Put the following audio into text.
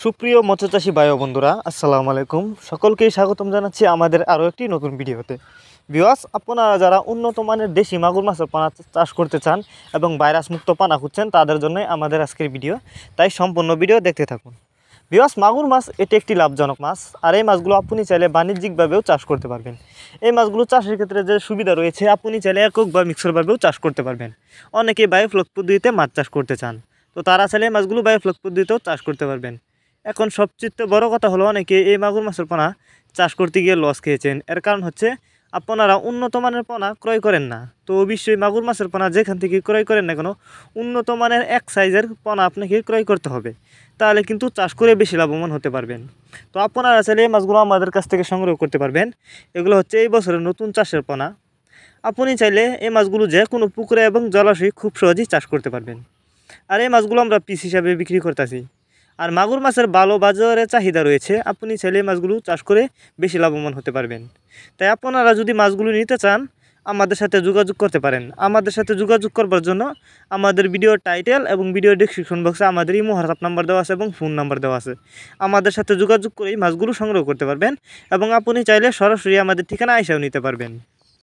সুপ্রিয় মৎস্যচাষী ভাই ও বন্ধুরা, আসসালামু আলাইকুম। সকলকেই স্বাগতম জানাচ্ছি আমাদের আরও একটি নতুন ভিডিওতে। ভিউয়ার্স, আপনারা যারা উন্নত মানের দেশি মাগুর মাছের পোনা চাষ করতে চান এবং ভাইরাস মুক্ত পোনা খুঁজছেন, তাদের জন্যই আমাদের আজকের ভিডিও, তাই সম্পূর্ণ ভিডিও দেখতে থাকুন। ভিউয়ার্স, মাগুর মাছ এটি একটি লাভজনক মাছ, আর এই মাছগুলো আপনি চাইলে বাণিজ্যিকভাবেও চাষ করতে পারবেন। এই মাছগুলো চাষের ক্ষেত্রে যে সুবিধা রয়েছে, আপনি চাইলে একক বা মিক্সরভাবেও চাষ করতে পারবেন। অনেকেই বায়োফ্লক পদ্ধতিতে মাছ চাষ করতে চান, তো তারা চাইলে মাছগুলো বায়োফ্লক পদ্ধতিতেও চাষ করতে পারবেন। এখন সবচেয়ে বড় কথা হলো, অনেকে এই মাগুর মাছের পোনা চাষ করতে গিয়ে লস খেয়েছেন। এর কারণ হচ্ছে আপনারা উন্নত মানের পোনা ক্রয় করেন না। তো অবশ্যই মাগুর মাছের পোনা যেখান থেকে ক্রয় করেন না কেন, উন্নত মানের এক সাইজের পোনা আপনাকে ক্রয় করতে হবে, তাহলে কিন্তু চাষ করে বেশি লাভবান হতে পারবেন। তো আপনারা চাইলে এই মাছগুলো আমাদের কাছ থেকে সংগ্রহ করতে পারবেন। এগুলো হচ্ছে এই বছরের নতুন চাষের পোনা। আপনি চাইলে এই মাছগুলো যে কোনো পুকুরে এবং জলাশয়ে খুব সহজেই চাষ করতে পারবেন। আর এই মাছগুলো আমরা পিস হিসাবে বিক্রি করতেছি। আর মাগুর মাছের ভালো বাজারে চাহিদা রয়েছে, আপনি ছেলে মাছগুলো চাষ করে বেশি লাভবান হতে পারবেন। তাই আপনারা যদি মাছগুলো নিতে চান, আমাদের সাথে যোগাযোগ করতে পারেন। আমাদের সাথে যোগাযোগ করবার জন্য আমাদের ভিডিও টাইটেল এবং ভিডিও ডেসক্রিপশন বক্সে আমাদের ইমো হোয়াটসঅ্যাপ নাম্বার দেওয়া আছে এবং ফোন নাম্বার দেওয়া আছে। আমাদের সাথে যোগাযোগ করেই মাছগুলো সংগ্রহ করতে পারবেন এবং আপনি চাইলে সরাসরি আমাদের ঠিকানা এসেও নিতে পারবেন।